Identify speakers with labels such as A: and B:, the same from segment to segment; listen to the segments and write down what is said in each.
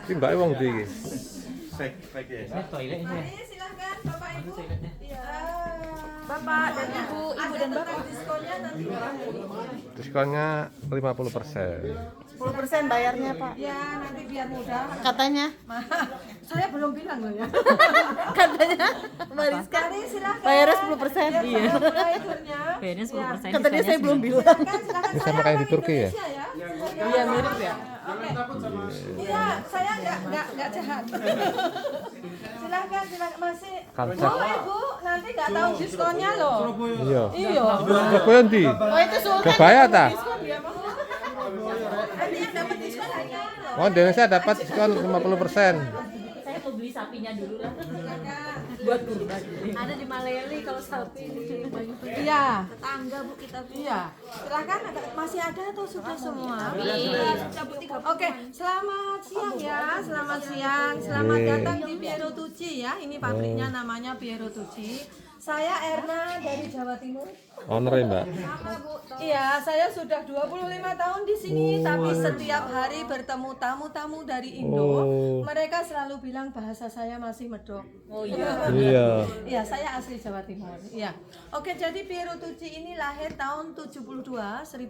A: Iki mbake wong ndi iki?
B: Ini toiletnya.
C: Mari silahkan Bapak Ibu. Iya.
D: Bapak dan Ibu dan Bapak.
C: Diskonnya nanti.
A: Diskonnya 50%.
D: 10% bayarnya, Pak.
C: Ya, nanti biar mudah.
D: Katanya.
C: Saya belum bilang loh ya.
D: Katanya Mbak Rizka.
C: Mari silahkan.
D: Bayarnya 10%. Iya.
C: Mulai turnya.
B: Bayarnya 10%.
D: Katanya saya belum bilang.
C: Silakan
A: Ini sama kayak di Turki ya?
D: Iya, mirip ya.
C: Oke. Iya, saya nggak jahat. Silakan masih.
A: Kancah.
C: Bu, Ibu, nanti nggak tahu diskonnya loh.
A: Iya.
C: Iya.
A: Surabaya ndi?
D: Oh, itu Sultan.
A: Surabaya ta?
C: Nanti yang dapat diskon hanya.
A: Oh, Indonesia dapat diskon 50%.
B: Saya mau beli sapinya dulu lah.
D: Buat kurban.
E: Ada di Maleli kalau sapi di Banyu Putih.
C: Iya.
E: Tetangga Bu kita.
C: Iya. Silakan masih ada atau sudah semua?
E: Cabut 3.
C: Oke, selamat siang ya. Selamat siang. Selamat datang di Piero Tucci ya. Ini pabriknya namanya Piero Tucci. Saya Erna dari Jawa Timur.
A: Owner ya, Mbak?
C: Iya, saya sudah 25 tahun di sini, tapi setiap hari bertemu tamu-tamu dari Indo. Mereka selalu bilang bahasa saya masih medok. Oh iya.
A: Iya.
C: Iya, saya asli Jawa Timur. Iya. Oke, jadi Piero Tucci ini lahir tahun 1972.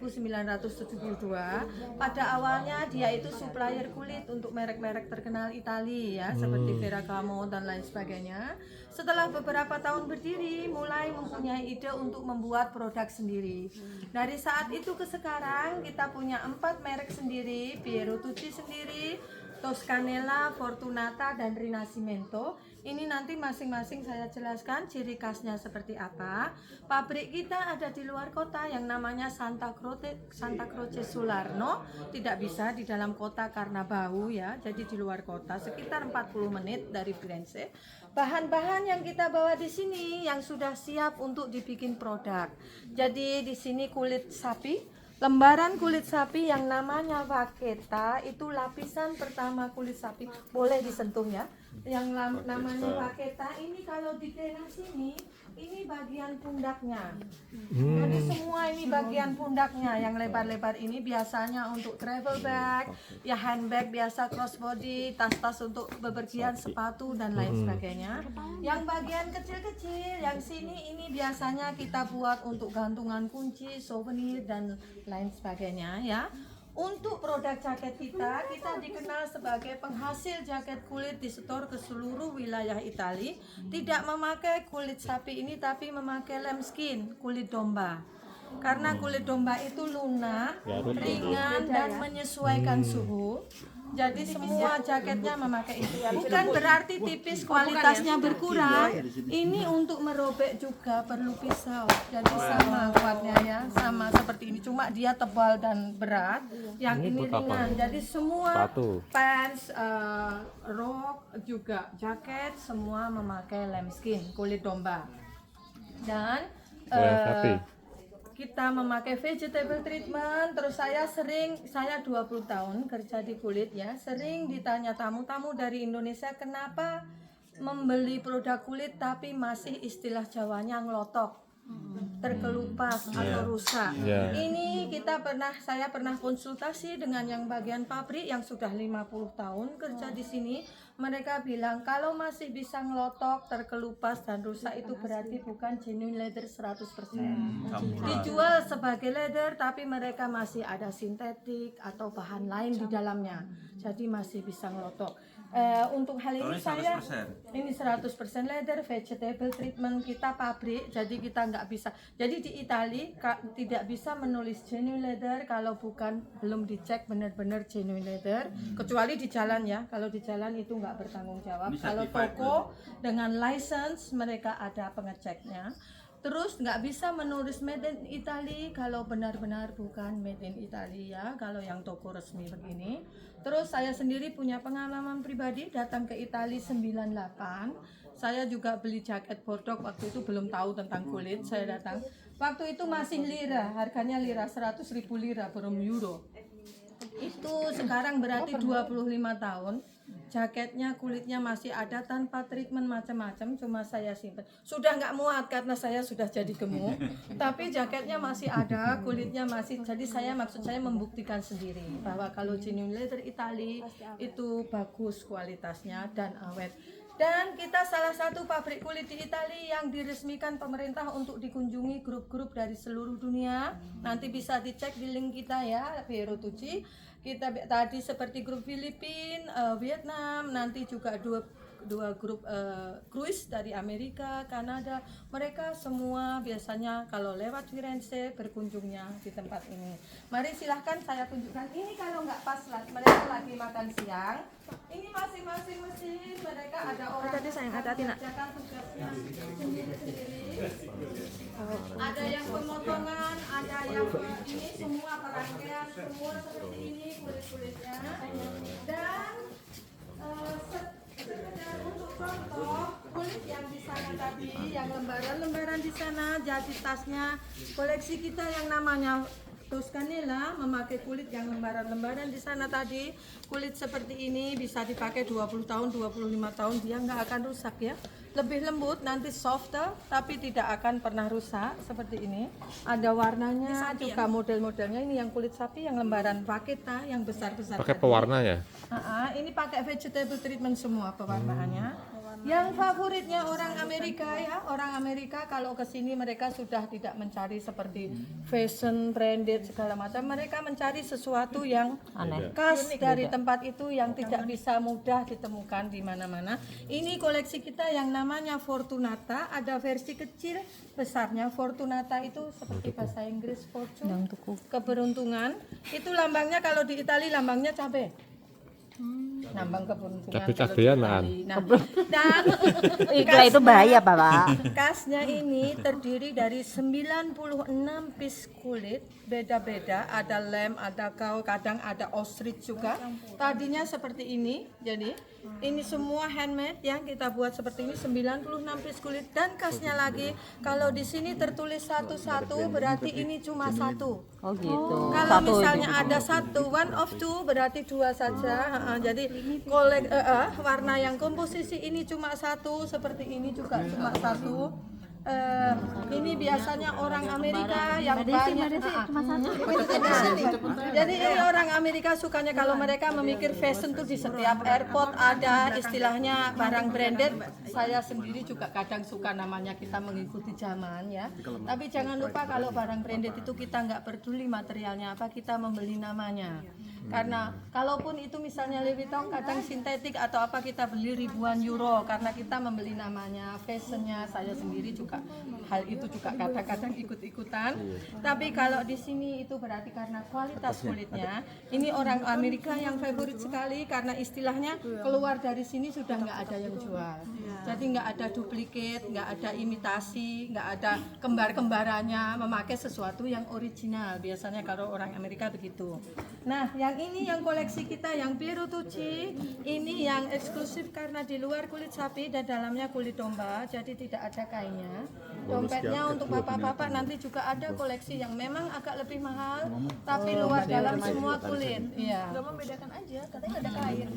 C: Pada awalnya dia itu supplier kulit untuk merek-merek terkenal Italia ya, seperti Ferragamo dan lain sebagainya. Setelah beberapa tahun berdiri, mulai mempunyai ide untuk membuat produk sendiri. Dari saat itu ke sekarang, kita punya 4 merek sendiri, Piero Tucci sendiri, Toscanella, Fortunata, dan Rinascimento. Ini nanti masing-masing saya jelaskan ciri khasnya seperti apa. Pabrik kita ada di luar kota yang namanya Santa Croce Sularno. Tidak bisa di dalam kota karena bau ya, jadi di luar kota sekitar 40 menit dari Firenze. Bahan-bahan yang kita bawa di sini yang sudah siap untuk dibikin produk. Jadi di sini kulit sapi. Lembaran kulit sapi yang namanya vaqueta itu lapisan pertama kulit sapi, boleh disentuh ya. Yang namanya vaqueta ini kalau di daerah sini ini bagian pundaknya. Jadi semua ini bagian pundaknya yang lebar-lebar ini biasanya untuk travel bag, ya handbag biasa crossbody, tas-tas untuk bepergian, sepatu dan lain sebagainya. Yang bagian kecil-kecil yang sini ini biasanya kita buat untuk gantungan kunci, souvenir dan lain sebagainya ya. Untuk produk jaket kita dikenal sebagai penghasil jaket kulit di setor ke seluruh wilayah Italia. Tidak memakai kulit sapi ini tapi memakai lambskin, kulit domba. Karena kulit domba itu lunak, ringan dan menyesuaikan suhu. Jadi semua jaketnya memakai itu. Bukan berarti tipis kualitasnya berkurang. Ini untuk merobek juga perlu pisau. Jadi sama kuatnya ya, sama seperti ini. Cuma dia tebal dan berat. Yang ini ringan. Jadi semua pants, rok juga jaket semua memakai lambskin, kulit domba. Dan kita memakai vegetable treatment. Terus saya 20 tahun kerja di kulit ya, sering ditanya tamu-tamu dari Indonesia kenapa membeli produk kulit tapi masih istilah Jawanya ngelotok, terkelupas atau rusak. Ini saya pernah konsultasi dengan yang bagian pabrik yang sudah 50 tahun kerja di sini. Mereka bilang kalau masih bisa ngelotok, terkelupas dan rusak itu berarti bukan genuine leather 100%. Dijual sebagai leather tapi mereka masih ada sintetik atau bahan lain di dalamnya. Jadi masih bisa ngelotok. Untuk hal ini saya ini 100% leather, vegetable treatment kita pabrik, jadi kita nggak bisa. Jadi di Italia tidak bisa menulis genuine leather kalau belum dicek benar-benar genuine leather, kecuali di jalan ya. Kalau di jalan itu nggak bertanggung jawab. Kalau toko dengan license mereka ada pengeceknya. Terus nggak bisa menulis made in Italy kalau benar-benar bukan made in Italy ya, kalau yang toko resmi begini. Terus saya sendiri punya pengalaman pribadi datang ke Italia 98. Saya juga beli jaket bodok, waktu itu belum tahu tentang kulit. Saya datang, waktu itu masih lira, harganya lira, 100.000 lira, belum euro. Itu sekarang berarti 25 tahun. Jaketnya, kulitnya masih ada tanpa treatment macam-macam, cuma saya simpan. Sudah nggak muat karena saya sudah jadi gemuk, tapi jaketnya masih ada, kulitnya masih. Jadi maksud saya membuktikan sendiri bahwa kalau genuine leather Italy itu bagus kualitasnya dan awet. Dan kita salah satu pabrik kulit di Italia yang diresmikan pemerintah untuk dikunjungi grup-grup dari seluruh dunia. Nanti bisa dicek di link kita ya, Piero Tucci. Kita tadi seperti grup Filipina, Vietnam, nanti juga dua grup cruise dari Amerika, Kanada. Mereka semua biasanya kalau lewat Firenze berkunjungnya di tempat ini. Mari silahkan saya tunjukkan. Ini kalau nggak pas mereka lagi makan siang. Ini masing-masing mesin mereka ada orang.
D: Tadi sayang hati-hati nak.
C: Kerjakan tugasnya sendiri-sendiri. Ada yang pemotongan, ada yang ini semua perangkaian, semua seperti ini kulit-kulitnya. Dan sekedar untuk contoh kulit yang di sana tadi, yang lembaran-lembaran di sana, jadi tasnya koleksi kita yang namanya Toscanella memakai kulit yang lembaran-lembaran di sana tadi. Kulit seperti ini bisa dipakai 20 tahun, 25 tahun, dia nggak akan rusak ya. Lebih lembut, nanti softer, tapi tidak akan pernah rusak seperti ini. Ada warnanya, juga model-modelnya. Ini yang kulit sapi, yang lembaran paketa, yang besar-besar.
A: Pakai
C: tadi.
A: pewarna ya?
C: Ini pakai vegetable treatment semua pewarnaannya. Yang favoritnya orang Amerika ya, orang Amerika kalau ke sini mereka sudah tidak mencari seperti fashion, branded segala macam. Mereka mencari sesuatu yang aneh, khas dari tempat itu yang tidak bisa mudah ditemukan di mana-mana. Ini koleksi kita yang namanya Fortunata, ada versi kecil, besarnya. Fortunata itu seperti bahasa Inggris fortune, keberuntungan. Itu lambangnya kalau di Italia lambangnya cabai. Nambang keberuntungan.
A: Cabai-cabean lah.
C: Dan
D: Iklan itu bahaya Pak.
C: kasnya ini terdiri dari 96 piece kulit beda-beda, ada lem, ada kau, kadang ada ostrich juga. Tadinya seperti ini, jadi ini semua handmade yang kita buat seperti ini 96 piece kulit. Dan kasnya lagi kalau di sini tertulis satu-satu berarti ini cuma satu.
D: Oh gitu.
C: Kalau misalnya ada satu, one of two berarti dua saja. Jadi warna yang komposisi ini cuma satu, seperti ini juga cuma satu. Ini biasanya orang Amerika yang banyak. Jadi ini orang Amerika sukanya kalau mereka memikir fashion tuh di setiap airport ada istilahnya barang branded. Saya sendiri juga kadang suka namanya kita mengikuti zaman ya. Tapi jangan lupa kalau barang branded itu kita nggak peduli materialnya apa, kita membeli namanya. Karena kalaupun itu misalnya Louis Vuitton kadang sintetik atau apa kita beli ribuan euro karena kita membeli namanya, fashionnya. Saya sendiri juga hal itu juga kadang-kadang ikut-ikutan. Tapi kalau di sini itu berarti karena kualitas kulitnya. Ini orang Amerika yang favorit sekali karena istilahnya keluar dari sini sudah nggak ada yang jual. Jadi nggak ada duplikat, nggak ada imitasi, nggak ada kembar-kembarannya, memakai sesuatu yang original. Biasanya kalau orang Amerika begitu. Nah, yang ini yang koleksi kita yang Piero Tucci, ini yang eksklusif karena di luar kulit sapi dan dalamnya kulit domba, jadi tidak ada kainnya. Dompetnya untuk bapak-bapak nanti juga ada koleksi yang memang agak lebih mahal, tapi luar dalam semua kulit. Iya.
E: Gak membedakan aja, katanya ada kain.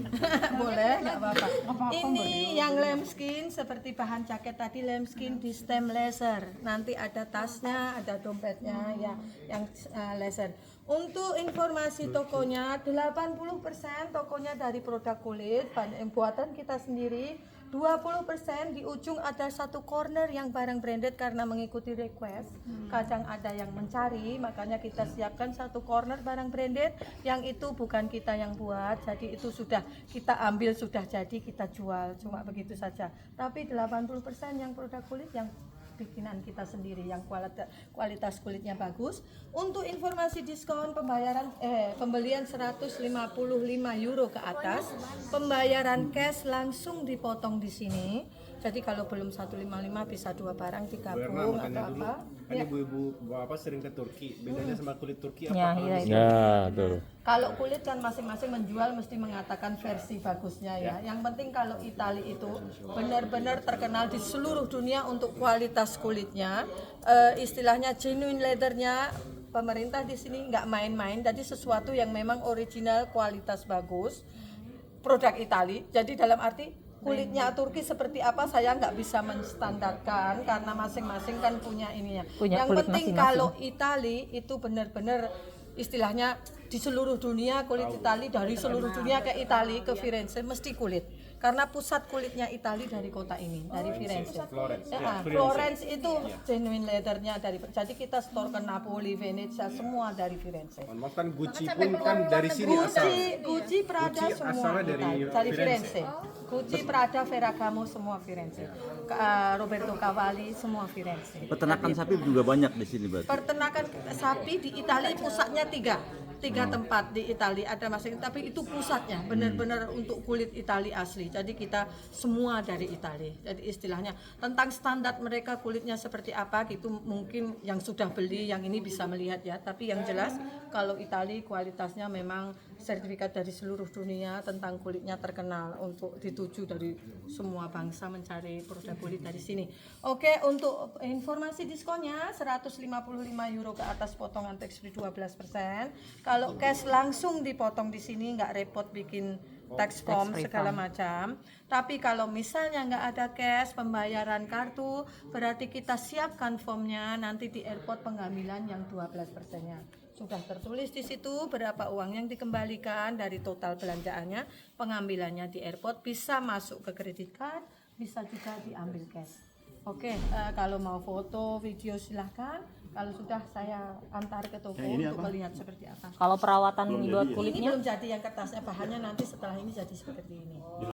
C: Boleh, nggak apa-apa. Ini yang lambskin seperti bahan jaket tadi, lambskin di stem laser. Nanti ada tasnya, ada dompetnya ya, yang laser. Untuk informasi tokonya, 80% tokonya dari produk kulit, banyak buatan kita sendiri. 20% di ujung ada satu corner yang barang branded karena mengikuti request. Kadang ada yang mencari, makanya kita siapkan satu corner barang branded yang itu bukan kita yang buat, jadi itu sudah kita ambil, sudah jadi kita jual, cuma begitu saja. Tapi 80% yang produk kulit yang bikinan kita sendiri yang kualitas kulitnya bagus. Untuk informasi diskon pembelian 155 euro ke atas, pembayaran cash langsung dipotong di sini. Jadi kalau belum 155 bisa dua barang digabung atau apa.
F: Kan ibu-ibu bapak sering ke Turki, bedanya sama kulit Turki apa?
A: Ya, betul.
C: Kalau kulit kan masing-masing menjual mesti mengatakan versi bagusnya ya. Yang penting kalau Italia itu benar-benar terkenal di seluruh dunia untuk kualitas kulitnya. Istilahnya genuine leathernya, pemerintah di sini nggak main-main. Jadi sesuatu yang memang original, kualitas bagus. produk Itali. Jadi dalam arti kulitnya Turki seperti apa saya nggak bisa menstandarkan karena masing-masing kan punya ininya.
D: Punya
C: Yang
D: kulit
C: penting
D: masing-masing.
C: kalau Itali itu benar-benar istilahnya di seluruh dunia kulit Itali, dari seluruh dunia ke Itali, ke Firenze mesti kulit. Karena pusat kulitnya Itali dari kota ini, dari Firenze.
F: Florence.
C: Ya, Florence itu genuine leathernya dari. Jadi kita store ke Napoli, Venezia, semua dari Firenze.
F: Maaf kan Gucci pun kan dari sini asal.
C: Gucci, Prada
F: Gucci
C: semua
F: asalnya dari
C: dari
F: Firenze.
C: Firenze. Gucci, Prada, Ferragamo semua Firenze. Roberto Cavalli semua Firenze.
G: Peternakan sapi juga banyak di sini berarti.
C: Peternakan sapi di Italia pusatnya tiga tempat di Italia ada masing, tapi itu pusatnya benar-benar untuk kulit Italia asli. Jadi kita semua dari Italia. Jadi istilahnya tentang standar mereka kulitnya seperti apa gitu mungkin yang sudah beli yang ini bisa melihat ya. Tapi yang jelas kalau Italia kualitasnya memang sertifikat dari seluruh dunia tentang kulitnya terkenal untuk dituju dari semua bangsa mencari produk kulit dari sini. Oke, untuk informasi diskonnya 155 euro ke atas potongan tax free 12%. Kalau cash langsung dipotong di sini nggak repot bikin tax form segala macam. Tapi kalau misalnya nggak ada cash pembayaran kartu, berarti kita siapkan formnya nanti di airport pengambilan yang 12%-nya. Sudah tertulis di situ berapa uang yang dikembalikan dari total belanjaannya, pengambilannya di airport bisa masuk ke kredit card, bisa juga diambil cash. Oke, kalau mau foto, video silahkan. Kalau sudah saya antar ke toko untuk melihat seperti apa.
D: Kalau perawatan buat
C: Ini
D: kulitnya
C: belum jadi yang kertasnya, bahannya nanti setelah ini jadi seperti ini.